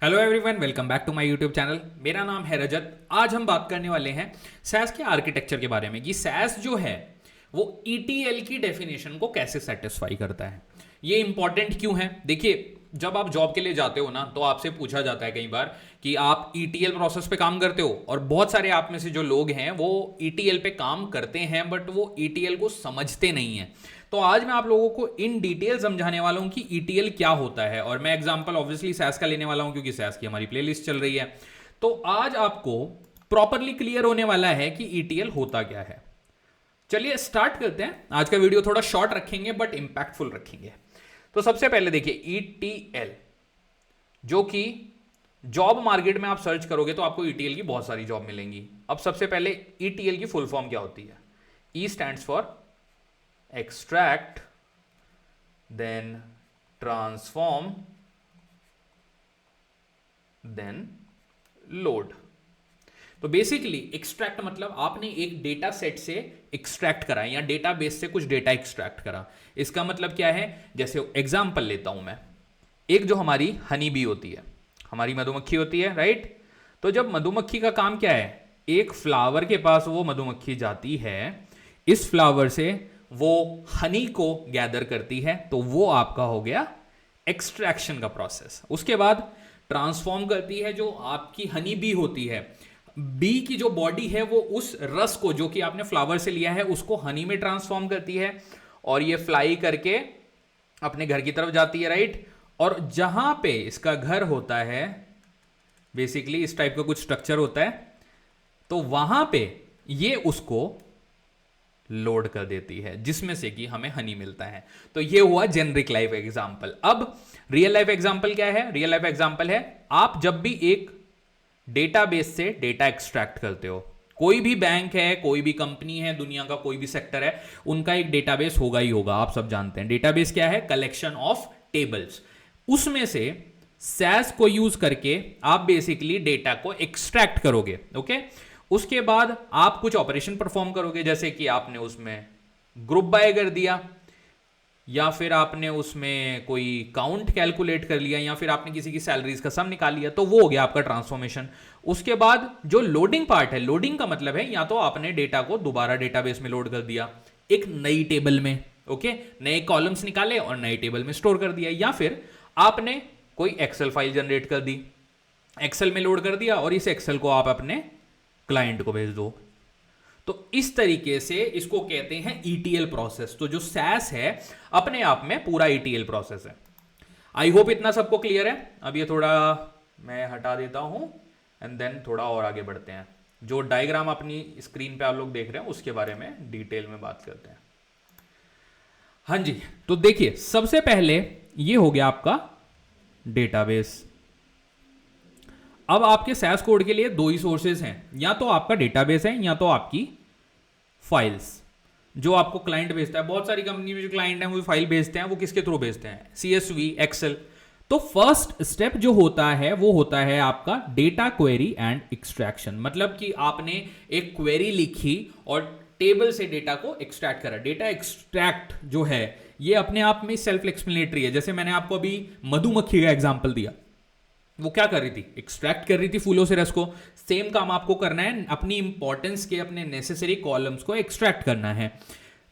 Hello everyone, welcome back to my YouTube channel. मेरा नाम है रजत। आज हम बात करने वाले हैं सैस के आर्किटेक्चर के बारे में कि सैस जो है वो ईटीएल की डेफिनेशन को कैसे सेटिस्फाई करता है। ये इंपॉर्टेंट क्यों है? देखिए, जब आप जॉब के लिए जाते हो ना, तो आपसे पूछा जाता है कई बार कि आप ईटीएल प्रोसेस पे काम करते हो, और बहुत सारे आप में से जो लोग हैं वो ईटीएल पे काम करते हैं बट वो ईटीएल को समझते नहीं हैं। तो आज मैं आप लोगों को इन डिटेल समझाने वाला हूं कि ईटीएल क्या होता है, और मैं एग्जांपल ऑब्वियसली सैस का लेने वाला हूं क्योंकि सैस की हमारी प्लेलिस्ट चल रही है। तो आज आपको प्रॉपरली क्लियर होने वाला है कि ईटीएल होता क्या है। चलिए स्टार्ट करते हैं। आज का वीडियो थोड़ा शॉर्ट रखेंगे बट इंपैक्टफुल रखेंगे। तो सबसे पहले देखिए ईटीएल, जो कि जॉब मार्केट में आप सर्च करोगे तो आपको ईटीएल की बहुत सारी जॉब मिलेंगी। अब सबसे पहले ईटीएल की फुल फॉर्म क्या होती है? ई stands for extract, then transform, then load। तो बेसिकली एक्सट्रैक्ट मतलब आपने एक डेटा सेट से एक्सट्रैक्ट करा या डेटा बेस से कुछ डेटा एक्सट्रैक्ट करा। इसका मतलब क्या है? जैसे एग्जांपल लेता हूं मैं, एक जो हमारी हनी बी होती है, हमारी मधुमक्खी होती है, राइट? तो जब मधुमक्खी का काम क्या है, एक फ्लावर के पास वो मधुमक्खी जाती है, इस फ्लावर से वो हनी को गैदर करती है, तो वो आपका हो गया एक्सट्रैक्शन का प्रोसेस। उसके बाद ट्रांसफॉर्म करती है, जो आपकी हनी बी होती है, बी की जो बॉडी है वो उस रस को जो कि आपने फ्लावर से लिया है उसको हनी में ट्रांसफॉर्म करती है, और ये फ्लाई करके अपने घर की तरफ जाती है, राइट? और जहां पे इसका घर होता है, बेसिकली इस टाइप का कुछ स्ट्रक्चर होता है, तो वहां पे ये उसको लोड कर देती है, जिसमें से कि हमें हनी मिलता है। तो ये हुआ जेनरिक लाइफ एग्जांपल। अब रियल लाइफ एग्जांपल क्या है? रियल लाइफ एग्जांपल है, आप जब भी एक डेटाबेस से डेटा एक्सट्रैक्ट करते हो, कोई भी बैंक है, कोई भी कंपनी है, दुनिया का कोई भी सेक्टर है, उनका एक डेटाबेस होगा ही होगा। आप सब जानते हैं डेटाबेस क्या है? Collection of tables. उसमें से सैस को यूज करके आप बेसिकली डेटा को एक्सट्रैक्ट करोगे, ओके? उसके बाद आप कुछ ऑपरेशन परफॉर्म करोगे, जैसे कि आपने उसमें ग्रुप बाय कर दिया, या फिर आपने उसमें कोई काउंट कैलकुलेट कर लिया, या फिर आपने किसी की सैलरीज का सम निकाल लिया, तो वो हो गया आपका ट्रांसफॉर्मेशन। उसके बाद जो लोडिंग पार्ट है, लोडिंग का मतलब है या तो आपने डेटा को दोबारा डेटाबेस में लोड कर दिया एक नई टेबल में, ओके, नए कॉलम्स निकाले और नई टेबल में स्टोर कर दिया, या फिर आपने कोई एक्सेल फाइल जनरेट कर दी, एक्सेल में लोड कर दिया, और इस एक्सेल को आप अपने क्लाइंट को भेज दो। तो इस तरीके से इसको कहते हैं ईटीएल प्रोसेस। तो जो सैस है अपने आप में पूरा ईटीएल प्रोसेस है। आई होप इतना सबको क्लियर है। अब ये थोड़ा मैं हटा देता हूं एंड देन थोड़ा और आगे बढ़ते हैं। जो डायग्राम अपनी स्क्रीन पे आप लोग देख रहे हैं उसके बारे में डिटेल में बात करते हैं। हाँ जी, तो देखिए सबसे पहले ये हो गया आपका डेटाबेस। अब आपके सैस कोड के लिए दो ही सोर्सेज हैं, या तो आपका डेटाबेस है या तो आपकी फाइल्स जो आपको क्लाइंट भेजता है। बहुत सारी कंपनी में जो क्लाइंट है वो फाइल भेजते हैं, वो किसके थ्रू भेजते हैं? CSV, Excel. तो फर्स्ट स्टेप जो होता है वो होता है आपका डेटा क्वेरी एंड एक्सट्रैक्शन। मतलब कि आपने एक क्वेरी लिखी और टेबल से डेटा को एक्सट्रैक्ट करा। डेटा एक्सट्रैक्ट जो है ये अपने आप में सेल्फ एक्सप्लेनेटरी है। जैसे मैंने आपको अभी मधुमक्खी का एग्जाम्पल दिया, वो क्या कर रही थी? एक्सट्रैक्ट कर रही थी फूलों से रस को। सेम काम आपको करना है, अपनी इंपॉर्टेंस के अपने नेसेसरी कॉलम्स को एक्सट्रैक्ट करना है।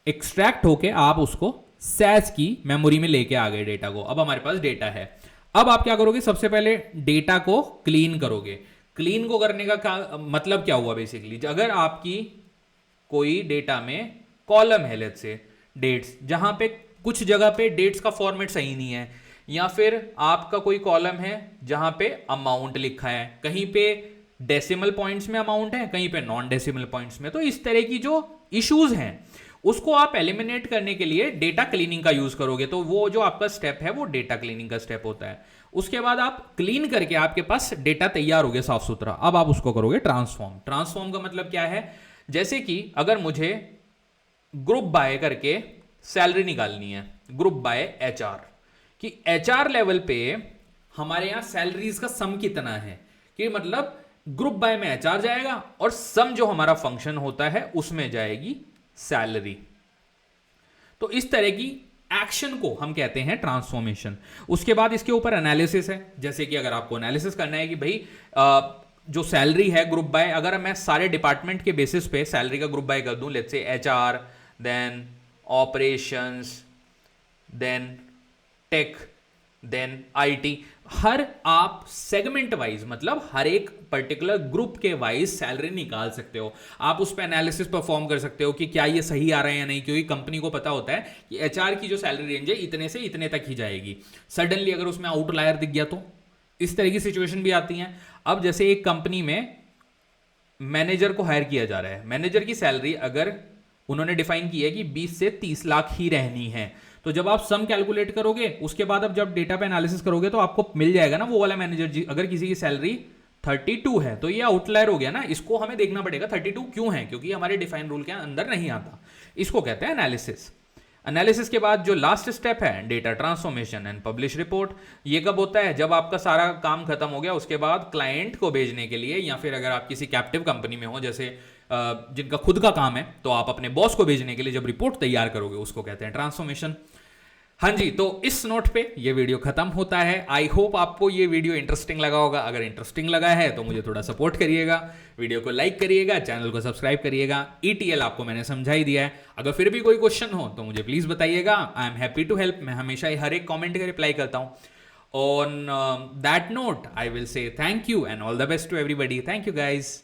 एक्सट्रैक्ट होके आप उसको सैस की मेमोरी में लेके आ गए डेटा को। अब हमारे पास डेटा है। अब आप क्या करोगे? सबसे पहले डेटा को क्लीन करोगे। क्लीन को करने का क्या मतलब क्या हुआ? बेसिकली अगर आपकी कोई डेटा में कॉलम है, लेट्स से डेट्स, जहां पे कुछ जगह पे डेट्स का फॉर्मेट सही नहीं है, या फिर आपका कोई कॉलम है जहां पे अमाउंट लिखा है, कहीं पे डेसिमल पॉइंट्स में अमाउंट है, कहीं पे नॉन डेसिमल पॉइंट्स में, तो इस तरह की जो इश्यूज हैं उसको आप एलिमिनेट करने के लिए डेटा क्लीनिंग का यूज करोगे। तो वो जो आपका स्टेप है वो डेटा क्लीनिंग का स्टेप होता है। उसके बाद आप क्लीन करके आपके पास डेटा तैयार हो गया साफ सुथरा। अब आप उसको करोगे ट्रांसफॉर्म। ट्रांसफॉर्म का मतलब क्या है? जैसे कि अगर मुझे ग्रुप बाय करके सैलरी निकालनी है, ग्रुप बाय HR, कि HR लेवल पे हमारे यहां सैलरीज का सम कितना है, कि मतलब ग्रुप बाय में HR जाएगा और सम जो हमारा फंक्शन होता है उसमें जाएगी सैलरी। तो इस तरह की एक्शन को हम कहते हैं ट्रांसफॉर्मेशन। उसके बाद इसके ऊपर एनालिसिस है, जैसे कि अगर आपको एनालिसिस करना है कि भाई जो सैलरी है ग्रुप बाय, अगर मैं सारे डिपार्टमेंट के बेसिस पे सैलरी का ग्रुप बाय कर दूं, let's say HR, then operations, then tech, then IT, हर आप सेगमेंट वाइज मतलब हर एक पर्टिकुलर ग्रुप के वाइज सैलरी निकाल सकते हो। आप उस पर एनालिसिस परफॉर्म कर सकते हो कि क्या ये सही आ रहा है या नहीं, क्योंकि कंपनी को पता होता है कि एचआर की जो सैलरी रेंज है इतने से इतने तक ही जाएगी। सडनली अगर उसमें आउटलायर दिख गया तो इस तरह की सिचुएशन भी आती है। अब जैसे एक कंपनी में मैनेजर को हायर किया जा रहा है, मैनेजर की सैलरी अगर उन्होंने डिफाइन की है कि 20 से 30 लाख ही रहनी है, तो जब आप सम कैलकुलेट करोगे उसके बाद अब जब डेटा पे एनालिसिस करोगे तो आपको मिल जाएगा ना वो वाला मैनेजर जी, अगर किसी की सैलरी 32 है तो ये आउटलायर हो गया ना, इसको हमें देखना पड़ेगा 32 क्यों है, क्योंकि हमारे डिफाइन रूल के अंदर नहीं आता। इसको कहते हैं एनालिसिस। एनालिसिस के बाद जो लास्ट स्टेप है data transformation and publish report. ये कब होता है, जब आपका सारा काम खत्म हो गया उसके बाद क्लाइंट को भेजने के लिए, या फिर अगर आप किसी कैप्टिव कंपनी में हो जैसे जिनका खुद का काम है, तो आप अपने बॉस को भेजने के लिए जब रिपोर्ट तैयार करोगे उसको कहते हैं ट्रांसफॉर्मेशन। हाँ जी, तो इस नोट पे ये वीडियो खत्म होता है। आई होप आपको ये वीडियो इंटरेस्टिंग लगा होगा। अगर इंटरेस्टिंग लगा है तो मुझे थोड़ा सपोर्ट करिएगा, वीडियो को लाइक करिएगा, चैनल को सब्सक्राइब करिएगा। ईटीएल आपको मैंने समझा ही दिया है। अगर फिर भी कोई क्वेश्चन हो तो मुझे प्लीज बताइएगा, I am happy to help. मैं हमेशा हर एक कॉमेंट का रिप्लाई करता हूँ। On that note I will say thank you and all the best to everybody. Thank you guys.